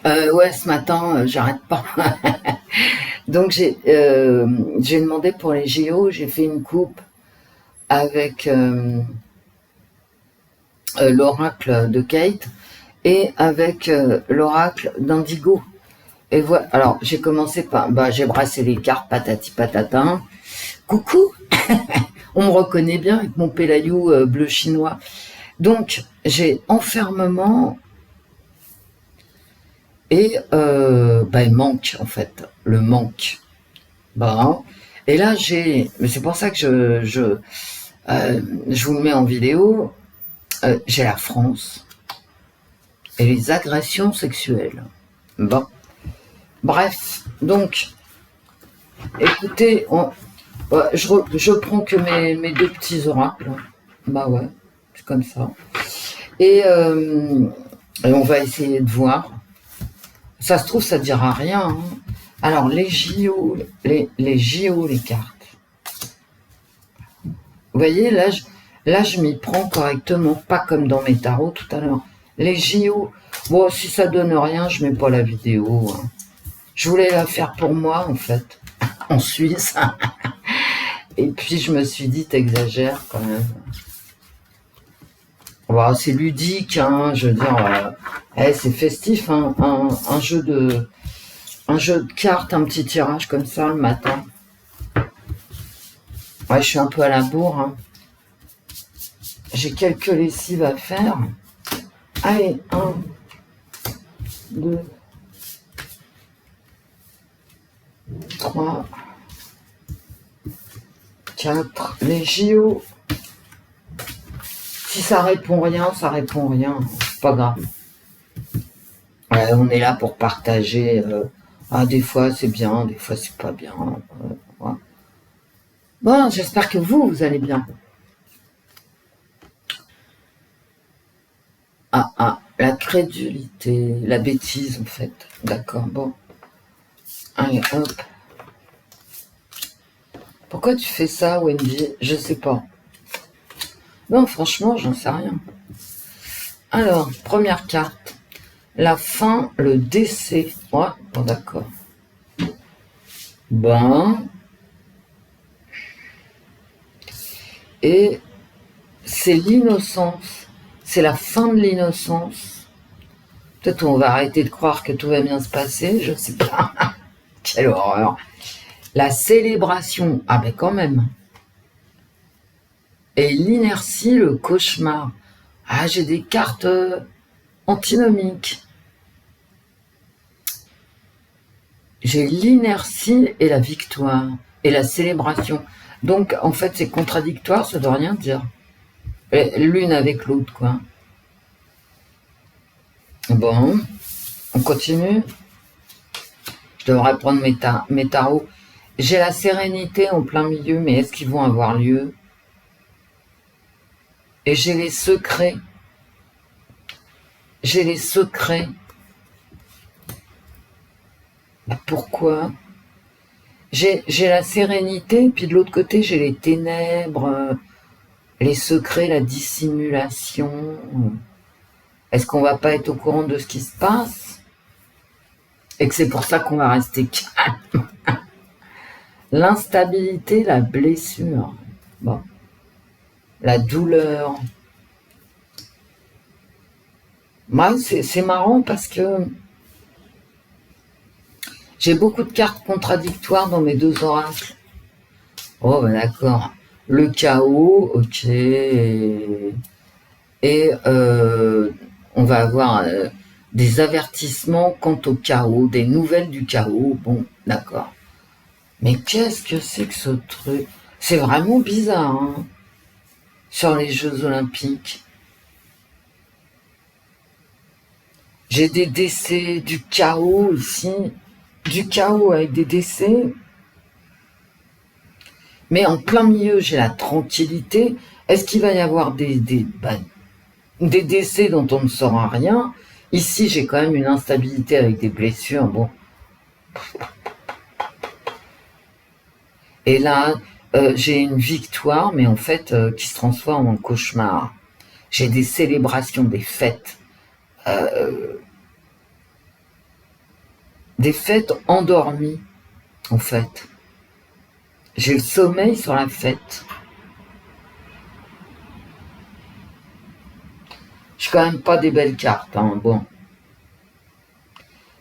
Ouais, ce matin, j'arrête pas. Donc j'ai demandé pour les JO, j'ai fait une coupe avec l'oracle de Kate et avec l'oracle d'Indigo. Et voilà. Alors j'ai commencé par, bah j'ai brassé les cartes, patati patata. Coucou, on me reconnaît bien avec mon pélayou bleu chinois. Donc j'ai enfermement et bah il manque en fait, le manque. Bon. Et là, mais c'est pour ça que je vous le mets en vidéo, j'ai la France et les agressions sexuelles. Bon. Bref, donc, écoutez, ouais, je prends que mes deux petits oracles. Bah ouais, c'est comme ça. Et, euh, et on va essayer de voir. Ça se trouve, ça dira rien. Hein. Alors, les JO, les JO, les cartes. Vous voyez, là, je m'y prends correctement, pas comme dans mes tarots tout à l'heure. Les JO, bon, si ça donne rien, je mets pas la vidéo. Hein. Je voulais la faire pour moi, en fait, en Suisse. Et puis, je me suis dit, t'exagères quand même. Bon, c'est ludique, hein, je veux dire, c'est festif, hein, un jeu de cartes, un petit tirage comme ça le matin. Ouais, je suis un peu à la bourre. Hein. J'ai quelques lessives à faire. Allez, 1, 2, 3, 4, les JO. Si ça répond rien, ça répond rien. C'est pas grave. Ouais, on est là pour partager. Des fois c'est bien, des fois c'est pas bien. Ouais. Bon, j'espère que vous allez bien. La crédulité, la bêtise en fait. D'accord, bon. Allez, hop. Pourquoi tu fais ça, Wendy? Je sais pas. Non, franchement, j'en sais rien. Alors, première carte. La fin, le décès. Ouais, bon, d'accord. Bon. Et c'est l'innocence. C'est la fin de l'innocence. Peut-être on va arrêter de croire que tout va bien se passer, je sais pas. Quelle horreur. La célébration. Ah ben quand même. Et l'inertie, le cauchemar. Ah, j'ai des cartes antinomiques. J'ai l'inertie et la victoire. Et la célébration. Donc, en fait, c'est contradictoire, ça ne doit rien dire. L'une avec l'autre, quoi. Bon, on continue. Je devrais prendre mes tarots. J'ai la sérénité en plein milieu, mais est-ce qu'ils vont avoir lieu? Et j'ai les secrets. J'ai les secrets. Bah, pourquoi? J'ai la sérénité, puis de l'autre côté, j'ai les ténèbres, les secrets, la dissimulation. Est-ce qu'on va pas être au courant de ce qui se passe? Et que c'est pour ça qu'on va rester calme. L'instabilité, la blessure. Bon. La douleur. Moi, c'est marrant parce que j'ai beaucoup de cartes contradictoires dans mes deux oracles. Oh, ben d'accord. Le chaos, ok. Et on va avoir des avertissements quant au chaos, des nouvelles du chaos. Bon, d'accord. Mais qu'est-ce que c'est que ce truc? C'est vraiment bizarre, hein, sur les Jeux Olympiques. J'ai des décès, du chaos ici, du chaos avec des décès. Mais en plein milieu, j'ai la tranquillité. Est-ce qu'il va y avoir des décès dont on ne saura rien? Ici, j'ai quand même une instabilité avec des blessures. Bon. Et là, j'ai une victoire, mais en fait, qui se transforme en cauchemar. J'ai des célébrations, des fêtes. des fêtes endormies, en fait. J'ai le sommeil sur la fête. Je suis quand même pas des belles cartes, hein, bon.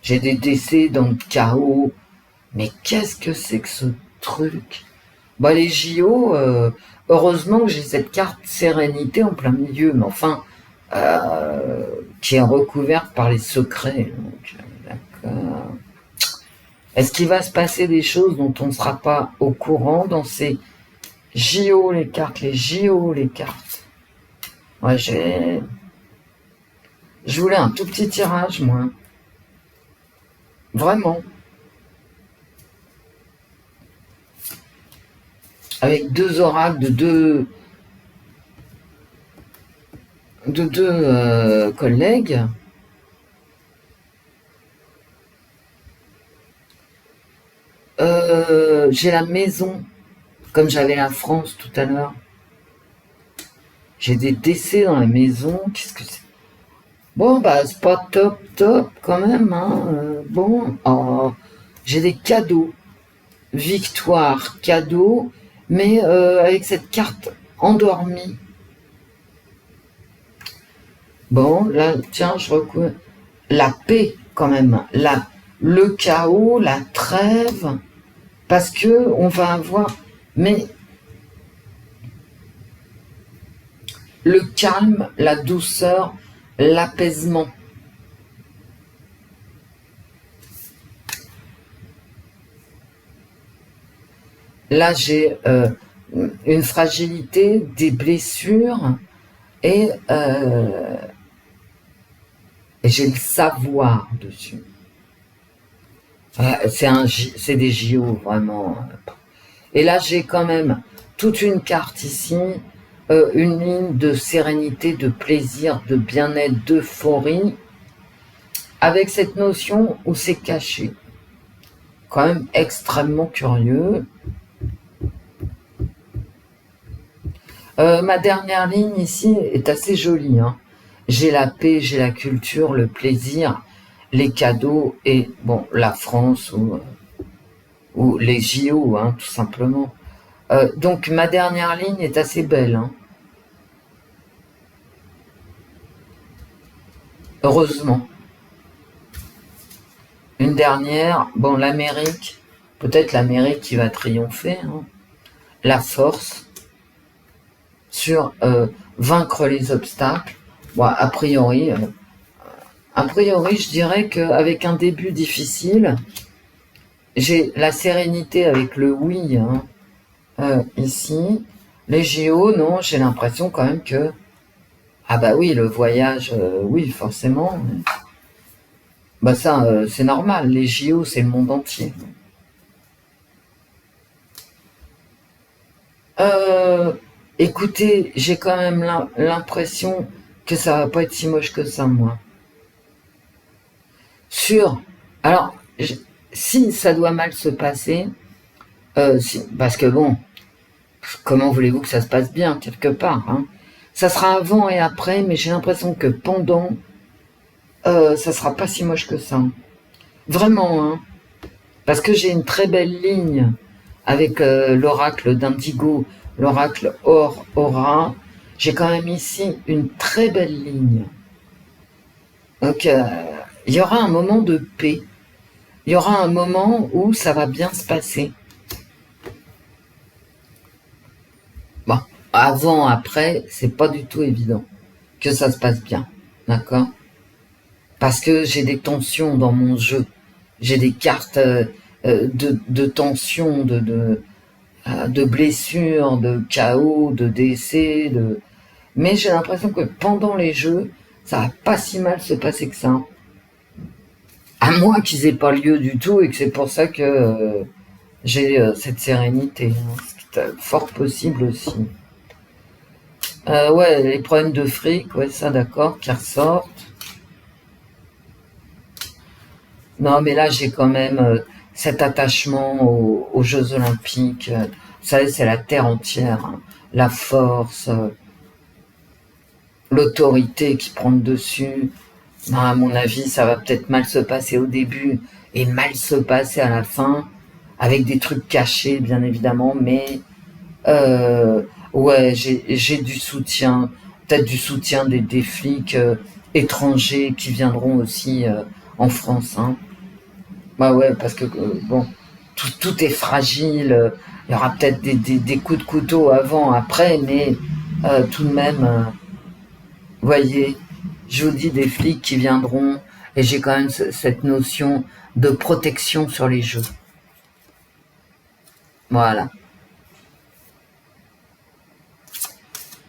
J'ai des décès dans le chaos. Mais qu'est-ce que c'est que ce truc? Bah les JO, heureusement que j'ai cette carte sérénité en plein milieu, mais enfin, qui est recouverte par les secrets. Donc, d'accord. Est-ce qu'il va se passer des choses dont on ne sera pas au courant dans ces JO les cartes, les JO les cartes? Ouais, je voulais un tout petit tirage, moi. Vraiment. Avec deux oracles de deux collègues. J'ai la maison, comme j'avais la France tout à l'heure. J'ai des décès dans la maison. Qu'est-ce que c'est? Bon, bah, c'est pas top quand même. Hein. Bon, oh, j'ai des cadeaux. Victoire, cadeau, mais avec cette carte endormie. Bon, là, tiens, je recouvre. La paix, quand même. Le chaos, la trêve. Parce que on va avoir. Mais le calme, la douceur, l'apaisement. Là, j'ai une fragilité, des blessures et j'ai le savoir dessus. C'est des JO, vraiment. Et là, j'ai quand même toute une carte ici, une ligne de sérénité, de plaisir, de bien-être, d'euphorie, avec cette notion où c'est caché. Quand même extrêmement curieux. Ma dernière ligne ici est assez jolie. Hein. J'ai la paix, j'ai la culture, le plaisir, les cadeaux et bon la France ou les JO, hein, tout simplement. Donc ma dernière ligne est assez belle. Hein. Heureusement. Une dernière, bon l'Amérique, peut-être l'Amérique qui va triompher. Hein. La force sur vaincre les obstacles. Bon, a priori, je dirais qu'avec un début difficile, j'ai la sérénité avec le oui hein, ici. Les JO, non, j'ai l'impression quand même que ah bah oui, le voyage, oui, forcément. Bah ça, c'est normal. Les JO, c'est le monde entier. Écoutez, j'ai quand même l'impression que ça va pas être si moche que ça, moi. Alors, si ça doit mal se passer, parce que bon, comment voulez-vous que ça se passe bien, quelque part, hein? Ça sera avant et après, mais j'ai l'impression que pendant, ça sera pas si moche que ça. Vraiment, hein. Parce que j'ai une très belle ligne avec l'oracle d'Indigo, l'oracle Aura. J'ai quand même ici une très belle ligne. Donc, il y aura un moment de paix. Il y aura un moment où ça va bien se passer. Bon, avant, après, c'est pas du tout évident que ça se passe bien. D'accord? Parce que j'ai des tensions dans mon jeu. J'ai des cartes de tension, de blessures, de chaos, de décès. Mais j'ai l'impression que pendant les jeux, ça va pas si mal se passer que ça. À moins qu'ils aient pas lieu du tout et que c'est pour ça que j'ai cette sérénité. Hein, ce qui est fort possible aussi. Ouais, les problèmes de fric, ouais, ça d'accord, qui ressortent. Non, mais là, j'ai quand même cet attachement aux Jeux Olympiques. Vous savez, c'est la terre entière. Hein, la force, l'autorité qui prend le dessus. À mon avis, ça va peut-être mal se passer au début et mal se passer à la fin, avec des trucs cachés, bien évidemment, mais euh, ouais, j'ai du soutien, peut-être du soutien des flics étrangers qui viendront aussi en France. Hein. Bah ouais, parce que bon, tout est fragile. Il y aura peut-être des coups de couteau avant, après, mais tout de même, voyez, je vous dis des flics qui viendront, et j'ai quand même cette notion de protection sur les jeux. Voilà.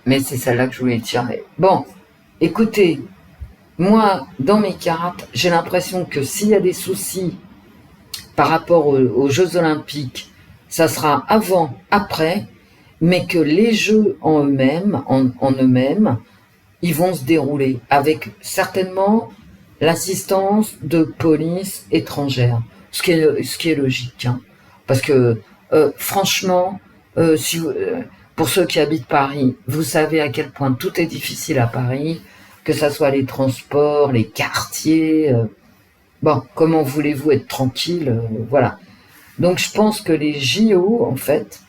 Mais c'est celle-là que je voulais tirer. Bon, écoutez, moi, dans mes cartes, j'ai l'impression que s'il y a des soucis par rapport aux Jeux Olympiques, ça sera avant, après, mais que les Jeux en eux-mêmes, en eux-mêmes, ils vont se dérouler avec certainement l'assistance de police étrangère, ce qui est logique, hein. Parce que franchement, si pour ceux qui habitent Paris, vous savez à quel point tout est difficile à Paris, que ça soit les transports, les quartiers. Bon, comment voulez-vous être tranquille, voilà. Donc je pense que les JO, en fait,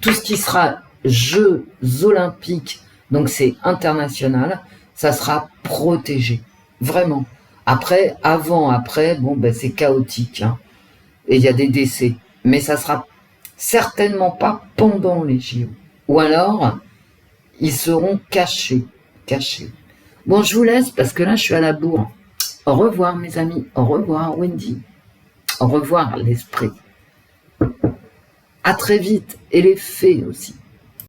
tout ce qui sera Jeux olympiques, donc c'est international, ça sera protégé, vraiment. Après, avant, après, bon, ben c'est chaotique, hein, et il y a des décès, mais ça sera certainement pas pendant les JO. Ou alors, ils seront cachés, cachés. Bon, je vous laisse parce que là, je suis à la bourre. Au revoir, mes amis. Au revoir, Wendy. Au revoir, l'esprit. À très vite. Et les fées aussi.